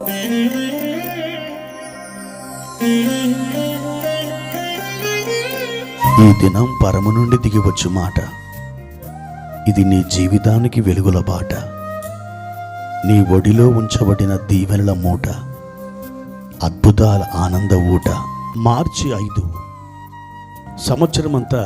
ఈ దినం పరము నుండి దిగివచ్చు మాట, ఇది నీ జీవితానికి వెలుగుల బాట. నీ ఒడిలో ఉంచబడిన దీవెనల మూట, అద్భుతాల ఆనంద ఊట. మార్చి 5 సంవత్సరమంతా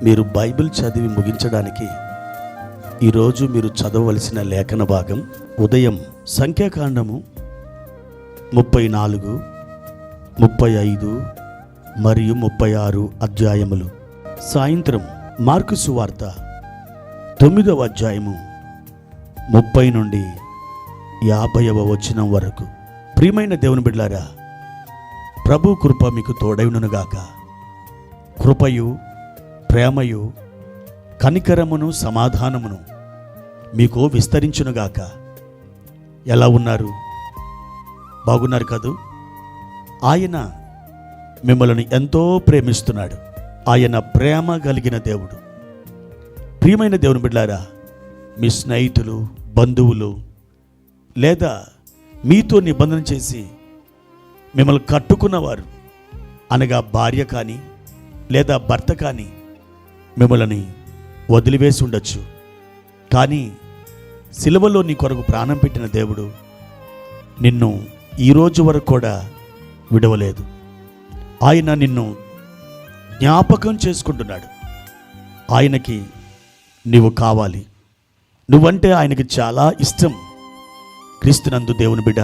మీరు బైబిల్ చదివి ముగించడానికి ఈరోజు మీరు చదవవలసిన లేఖన భాగం ఉదయం సంఖ్యాకాండము 34, 35 మరియు 36 అధ్యాయములు. సాయంత్రం మార్కు సువార్త 9వ అధ్యాయము 30 నుండి 50వ వచనం వరకు. ప్రియమైన దేవుని బిడ్డలారా, ప్రభు కృప మీకు తోడైనగాక. కృపయు ప్రేమయు కనికరమును సమాధానమును మీకు విస్తరించునుగాక. ఎలా ఉన్నారు? బాగున్నారు కదూ? ఆయన మిమ్మల్ని ఎంతో ప్రేమిస్తున్నాడు. ఆయన ప్రేమ కలిగిన దేవుడు. ప్రియమైన దేవుని బిడ్డలారా, మీ స్నేహితులు, బంధువులు లేదా మీతో నిబంధన చేసి మిమ్మల్ని కట్టుకున్నవారు అనగా భార్య కానీ లేదా భర్త కానీ మిమ్మల్ని వదిలివేసి ఉండొచ్చు. కానీ సిలువలో నీ కొరకు ప్రాణం పెట్టిన దేవుడు నిన్ను ఈరోజు వరకు కూడా విడవలేదు. ఆయన నిన్ను జ్ఞాపకం చేసుకుంటున్నాడు. ఆయనకి నీవు కావాలి. నువ్వంటే ఆయనకి చాలా ఇష్టం. క్రీస్తునందు దేవుని బిడ్డ,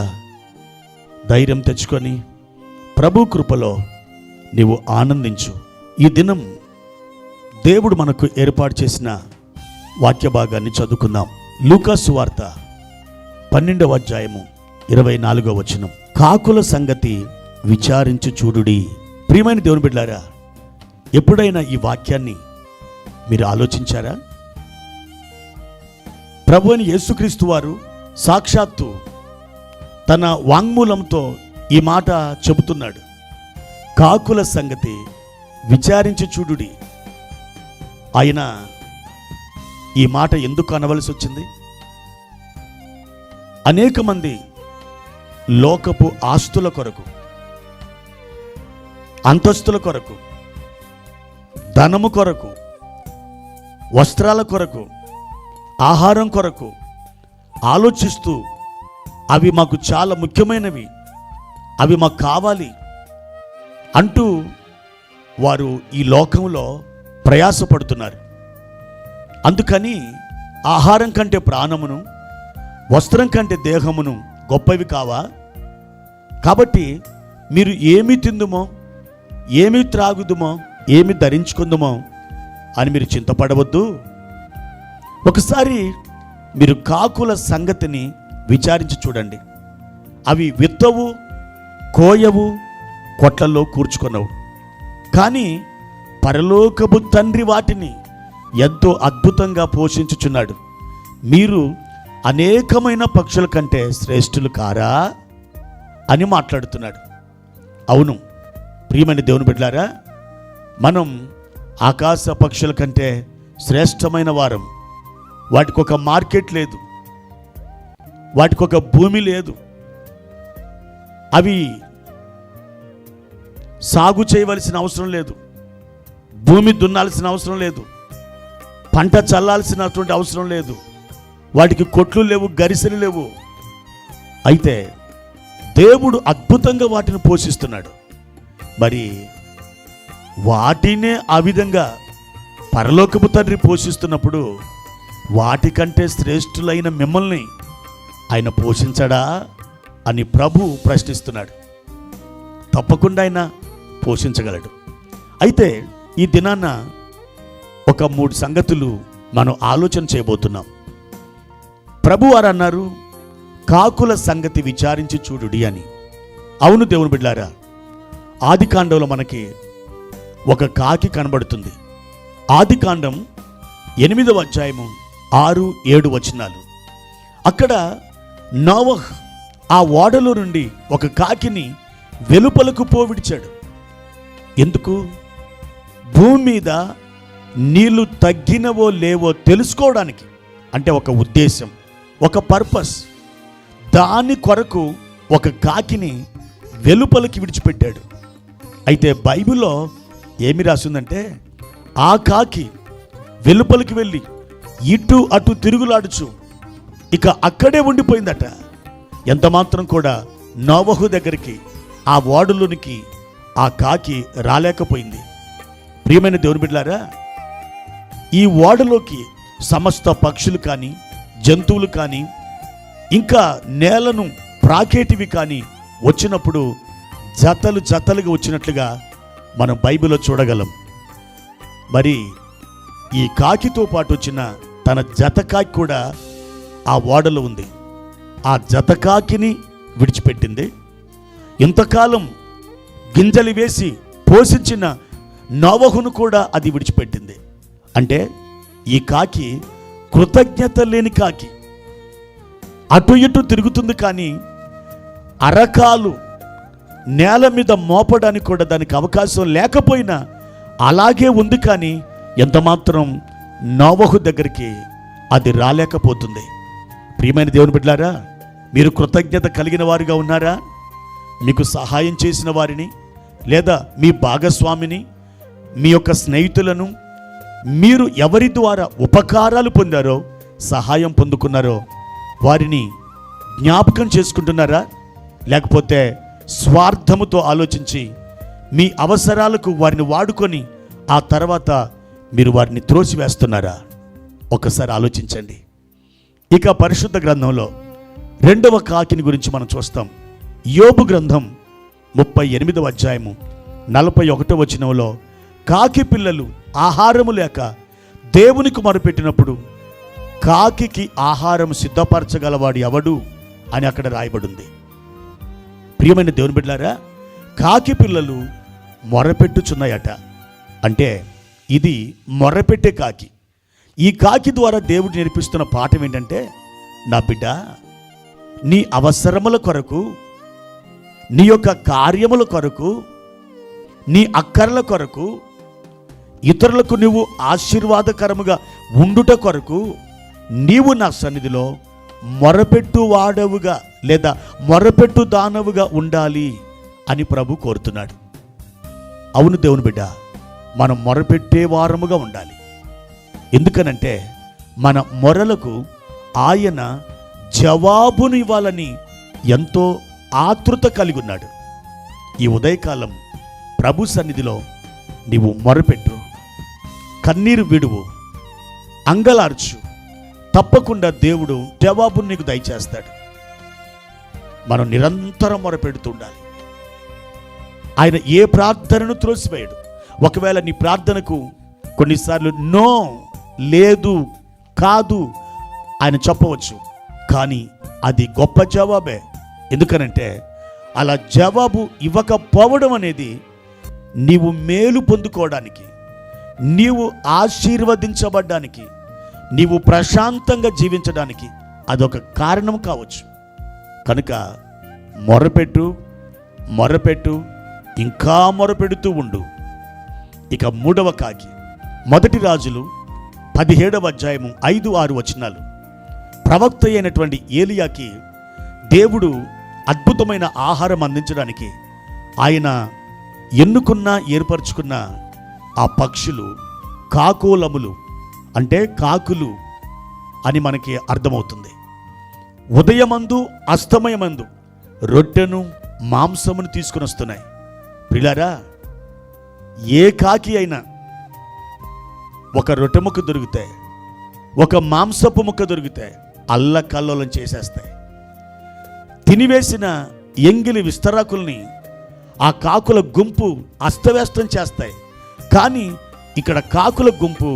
ధైర్యం తెచ్చుకొని ప్రభు కృపలో నీవు ఆనందించు. ఈ దినం దేవుడు మనకు ఏర్పాటు చేసిన వాక్య భాగాన్ని చదువుకుందాం. లూకా సువార్త 12వ అధ్యాయము 24వ వచనం. కాకుల సంగతి విచారించి చూడుడి. ప్రియమైన దేవుని బిడ్డలారా, ఎప్పుడైనా ఈ వాక్యాన్ని మీరు ఆలోచించారా? ప్రభువైన యేసుక్రీస్తు వారు సాక్షాత్తు తన వాంగ్మూలంతో ఈ మాట చెబుతున్నాడు. కాకుల సంగతి విచారించి చూడుడి. ఆయన ఈ మాట ఎందుకు అనవలసి వచ్చింది? అనేక మంది లోకపు ఆస్తుల కొరకు, అంతస్తుల కొరకు, ధనము కొరకు, వస్త్రాల కొరకు, ఆహారం కొరకు ఆలోచిస్తూ అవి మాకు చాలా ముఖ్యమైనవి, అవి మాకు కావాలి అంటూ వారు ఈ లోకంలో ప్రయాసపడుతున్నారు. అందుకని ఆహారం కంటే ప్రాణమును, వస్త్రం కంటే దేహమును గొప్పవి కావా? కాబట్టి మీరు ఏమి తిందుమో, ఏమి త్రాగుదుమో, ఏమి ధరించుకుందుమో అని మీరు చింతపడవద్దు. ఒకసారి మీరు కాకుల సంగతిని విచారించి చూడండి. అవి విత్తవు, కోయవు, కొట్లలో కూర్చుకొనవు. కానీ పరలోకపు తండ్రి వాటిని ఎంతో అద్భుతంగా పోషించుచున్నాడు. మీరు అనేకమైన పక్షుల కంటే శ్రేష్ఠులు కారా అని మాట్లాడుతున్నాడు. అవును ప్రియమైన దేవుని బిడ్డలారా, మనం ఆకాశ పక్షుల కంటే శ్రేష్టమైన వారం. వాటికి ఒక మార్కెట్ లేదు, వాటికి ఒక భూమి లేదు, అవి సాగు చేయవలసిన అవసరం లేదు, భూమి దున్నాల్సిన అవసరం లేదు, పంట చల్లాల్సినటువంటి అవసరం లేదు, వాటికి కొట్లు లేవు, గరిసెలు లేవు. అయితే దేవుడు అద్భుతంగా వాటిని పోషిస్తున్నాడు. మరి వాటినే ఆ విధంగా పరలోకపు తండ్రి పోషిస్తున్నప్పుడు వాటికంటే శ్రేష్ఠులైన మిమ్మల్ని ఆయన పోషించడా అని ప్రభు ప్రశ్నిస్తున్నాడు. తప్పకుండా ఆయన పోషించగలడు. అయితే ఈ దినాన ఒక 3 సంగతులు మనం ఆలోచన చేయబోతున్నాం. ప్రభు వారు అన్నారు, కాకుల సంగతి విచారించి చూడుడి అని. అవును దేవుని బిడ్డలారా, ఆదికాండంలో మనకి ఒక కాకి కనబడుతుంది. ఆదికాండం 8వ అధ్యాయము 6, 7 వచనాలు. అక్కడ నోవహ్ ఆ ఓడలో నుండి ఒక కాకిని వెలుపలకు పోవిడిచాడు. ఎందుకు? భూమి మీద నీళ్లు తగ్గినవో లేవో తెలుసుకోవడానికి. అంటే ఒక ఉద్దేశం, ఒక పర్పస్. దాని కొరకు ఒక కాకిని వెలుపలికి విడిచిపెట్టాడు. అయితే బైబిల్లో ఏమి రాసిందంటే ఆ కాకి వెలుపలికి వెళ్ళి ఇటు అటు తిరుగులాడుచు ఇక అక్కడే ఉండిపోయిందట. ఎంత మాత్రం కూడా నోవహు దగ్గరికి ఆ ఓడలోనికి ఆ కాకి రాలేకపోయింది. ప్రియమైన దేవుని బిడ్డలారా, ఈ ఓడలోకి సమస్త పక్షులు కానీ జంతువులు కానీ ఇంకా నేలను ప్రాకేటివి కానీ వచ్చినప్పుడు జతలు జతలుగా వచ్చినట్లుగా మనం బైబిల్లో చూడగలం. మరి ఈ కాకితో పాటు వచ్చిన తన జత కాకి కూడా ఆ ఓడలో ఉంది. ఆ జత కాకిని విడిచిపెట్టింది. ఇంతకాలం గింజలు వేసి పోషించిన నోవహును కూడా అది విడిచిపెట్టింది. అంటే ఈ కాకి కృతజ్ఞత లేని కాకి. అటు ఇటు తిరుగుతుంది కానీ అరకాలు నేల మీద మోపడానికి కూడా దానికి అవకాశం లేకపోయినా అలాగే ఉంది. కానీ ఎంతమాత్రం నోవహు దగ్గరికి అది రాలేకపోతుంది. ప్రియమైన దేవుని బిడ్డలారా, మీరు కృతజ్ఞత కలిగిన వారుగా ఉన్నారా? మీకు సహాయం చేసిన వారిని లేదా మీ భాగస్వామిని, మీ యొక్క స్నేహితులను మీరు ఎవరి ద్వారా ఉపకారాలు పొందారో, సహాయం పొందుకున్నారో వారిని జ్ఞాపకం చేసుకుంటున్నారా? లేకపోతే స్వార్థముతో ఆలోచించి మీ అవసరాలకు వారిని వాడుకొని ఆ తర్వాత మీరు వారిని త్రోసివేస్తున్నారా? ఒకసారి ఆలోచించండి. ఇక పరిశుద్ధ గ్రంథంలో రెండవ కాకిని గురించి మనం చూస్తాం. యోబు గ్రంథం 38వ అధ్యాయము 41వ వచనంలో కాకి పిల్లలు ఆహారము లేక దేవునికి మొరపెట్టినప్పుడు కాకికి ఆహారం సిద్ధపరచగలవాడు ఎవడు అని అక్కడ రాయబడింది. ప్రియమైన దేవుని బిడ్డలారా, కాకి పిల్లలు మొరపెట్టుచున్నాయట. అంటే ఇది మొరపెట్టే కాకి. ఈ కాకి ద్వారా దేవుడు నేర్పిస్తున్న పాఠం ఏంటంటే, నా బిడ్డ, నీ అవసరముల కొరకు, నీ యొక్క కార్యముల కొరకు, నీ అక్కర్ల కొరకు, ఇతరులకు నువ్వు ఆశీర్వాదకరముగా ఉండుట కొరకు నీవు నా సన్నిధిలో మొరపెట్టు వాడవుగా లేదా మొరపెట్టు దానవుగా ఉండాలి అని ప్రభు కోరుతున్నాడు. అవును దేవుని బిడ్డ, మనం మొరపెట్టే వారముగా ఉండాలి. ఎందుకనంటే మన మొరలకు ఆయన జవాబును ఇవ్వాలని ఎంతో ఆతృత కలిగి ఉన్నాడు. ఈ ఉదయకాలం ప్రభు సన్నిధిలో నీవు మొరపెట్టు, కన్నీరు విడువు, అంగలార్చు. తప్పకుండా దేవుడు జవాబును నీకు దయచేస్తాడు. మనం నిరంతరం మొరపెడుతూ ఉండాలి. ఆయన ఏ ప్రార్థనను త్రోసివేయడు. ఒకవేళ నీ ప్రార్థనకు కొన్నిసార్లు నో, లేదు, కాదు ఆయన చెప్పవచ్చు, కానీ అది గొప్ప జవాబే. ఎందుకనంటే అలా జవాబు ఇవ్వకపోవడం అనేది నీవు మేలు పొందుకోవడానికి, నీవు ఆశీర్వదించబడ్డానికి, నీవు ప్రశాంతంగా జీవించడానికి అదొక కారణం కావచ్చు. కనుక మొరపెట్టు, మొరపెట్టు, ఇంకా మొరపెడుతూ ఉండు. ఇక మూడవ కాకి, మొదటి రాజులు 17వ అధ్యాయము 5-6 వచనాలు. ప్రవక్త అయినటువంటి ఏలియాకి దేవుడు అద్భుతమైన ఆహారం అందించడానికి ఆయన ఎన్నుకున్న, ఏర్పరచుకున్న ఆ పక్షులు కాకోలములు, అంటే కాకులు అని మనకి అర్థమవుతుంది. ఉదయమందు అస్తమయమందు రొట్టెను మాంసమును తీసుకుని వస్తున్నాయి. ప్రియులారా, ఏ కాకి అయినా ఒక రొట్టె ముక్క దొరికితే, ఒక మాంసపు ముక్క దొరికితే అల్లకల్లోలం చేసేస్తాయి. తినివేసిన ఎంగిలి విస్తరాకుల్ని ఆ కాకుల గుంపు అస్తవ్యస్తం చేస్తాయి. కానీ ఇక్కడ కాకుల గుంపు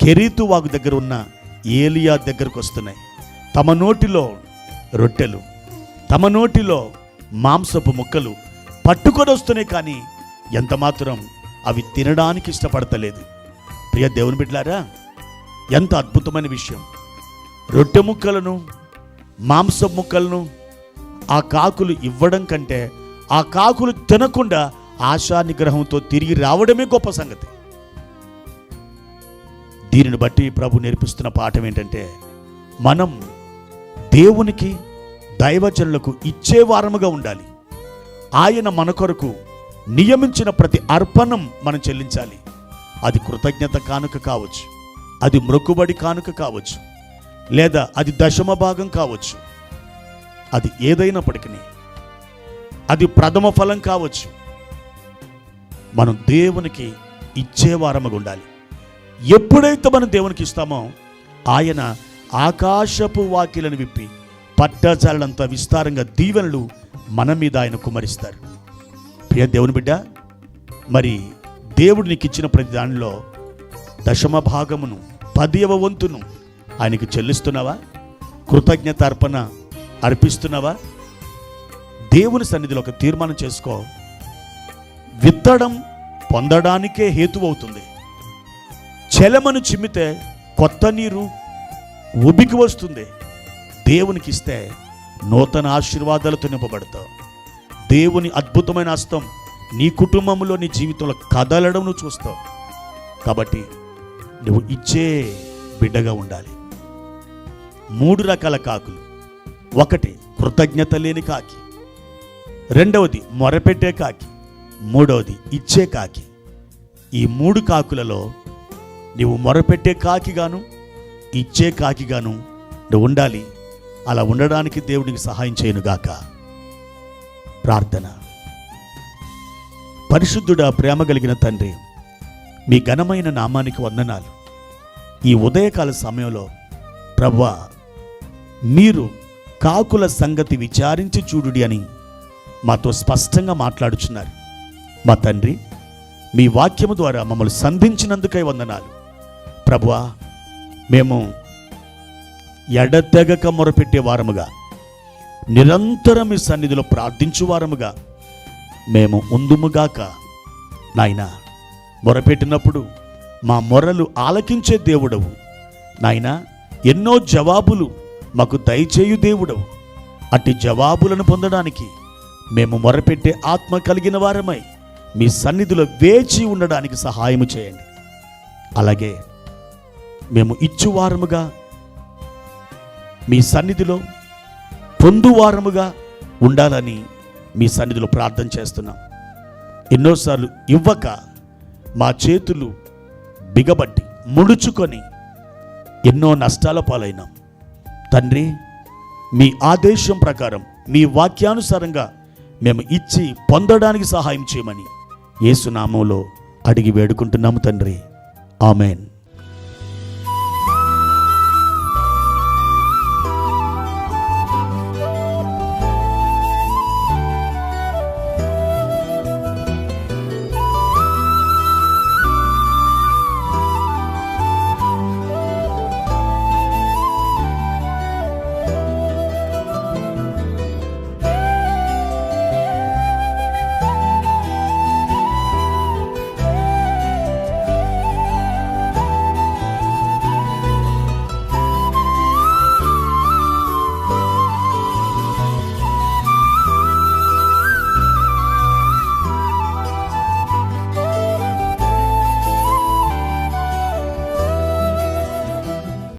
కెరీతు వాగు దగ్గర ఉన్న ఏలియా దగ్గరకు వస్తున్నాయి. తమ నోటిలో రొట్టెలు, తమ నోటిలో మాంసపు ముక్కలు పట్టుకొని వస్తున్నాయి. కానీ ఎంత మాత్రం అవి తినడానికి ఇష్టపడతలేదు. ప్రియ దేవుని బిడ్డలారా, ఎంత అద్భుతమైన విషయం. రొట్టె ముక్కలను, మాంసపు ముక్కలను ఆ కాకులు ఇవ్వడం కంటే ఆ కాకులు తినకుండా ఆశా నిగ్రహంతో తిరిగి రావడమే గొప్ప సంగతి. దీనిని బట్టి ప్రభు నేర్పిస్తున్న పాఠం ఏంటంటే, మనం దేవునికి దైవజనులకు ఇచ్చే వారముగా ఉండాలి. ఆయన మన కొరకు నియమించిన ప్రతి అర్పణం మనం చెల్లించాలి. అది కృతజ్ఞత కానుక కావచ్చు, అది మ్రొక్కుబడి కానుక కావచ్చు, లేదా అది దశమ భాగం కావచ్చు. అది ఏదైనప్పటికీ, అది ప్రథమ ఫలం కావచ్చు. మనం దేవునికి ఇచ్చే వారముగా ఉండాలి. ఎప్పుడైతే మనం దేవునికి ఇస్తామో ఆయన ఆకాశపు వాకిలను విప్పి పట్టజాలంత విస్తారంగా దీవెనలు మన మీద ఆయన కుమరిస్తారు. ప్రియ దేవుని బిడ్డ, మరి దేవుడు నీకు ఇచ్చిన ప్రతి దానిలో దశమ భాగమును 10వ వంతును ఆయనకి చెల్లిస్తున్నావా? కృతజ్ఞత అర్పణ అర్పిస్తున్నావా? దేవుని సన్నిధిలో ఒక తీర్మానం చేసుకో. విత్తడం పొందడానికే హేతువవుతుంది. చెలమను చిమ్మితే కొత్త నీరు ఉబికి వస్తుంది. దేవునికి ఇస్తే నూతన ఆశీర్వాదాలతో నింపబడతావు. దేవుని అద్భుతమైన హస్తం నీ కుటుంబంలో, నీ జీవితంలో కదలడం నువ్వు చూస్తావు. కాబట్టి నువ్వు ఇచ్చే బిడ్డగా ఉండాలి. 3 రకాల కాకులు. 1 కృతజ్ఞత లేని కాకి, 2వది మొరపెట్టే కాకి, 3వది ఇచ్చే కాకి. ఈ 3 కాకులలో నువ్వు మొరపెట్టే కాకిగాను ఇచ్చే కాకిగాను నువ్వు ఉండాలి. అలా ఉండడానికి దేవుడికి సహాయం చేయనుగాక. ప్రార్థన. పరిశుద్ధుడా, ప్రేమ కలిగిన తండ్రి, మీ ఘనమైన నామానికి వందనాలు. ఈ ఉదయకాల సమయంలో ప్రభువా, మీరు కాకుల సంగతి విచారించి చూడుడి అని మాతో స్పష్టంగా మాట్లాడుచున్నారు. మా తండ్రి, మీ వాక్యము ద్వారా మమ్మల్ని సంధించినందుకై వందనాలు. ప్రభువా, మేము ఎడతెగక మొరపెట్టే వారముగా, నిరంతరం మీ సన్నిధిలో ప్రార్థించు వారముగా మేము ఉందుముగాక. నాయనా, మొరపెట్టినప్పుడు మా మొరలు ఆలకించే దేవుడవు. నాయనా, ఎన్నో జవాబులు మాకు దయచేయు దేవుడవు. అట్టి జవాబులను పొందడానికి మేము మొరపెట్టే ఆత్మ కలిగిన వారమై మీ సన్నిధిలో వేచి ఉండడానికి సహాయము చేయండి. అలాగే మేము ఇచ్చువారముగా, మీ సన్నిధిలో పొందువారముగా ఉండాలని మీ సన్నిధిలో ప్రార్థన చేస్తున్నాం. ఎన్నోసార్లు ఇవ్వక మా చేతులు బిగబట్టి ముడుచుకొని ఎన్నో నష్టాల పాలైనాం. తండ్రి, మీ ఆదేశం ప్రకారం, మీ వాక్యానుసారంగా మేము ఇచ్చి పొందడానికి సహాయం చేయమని యేసు నామములో అడిగి వేడుకుంటున్నాము తండ్రి. ఆమెన్.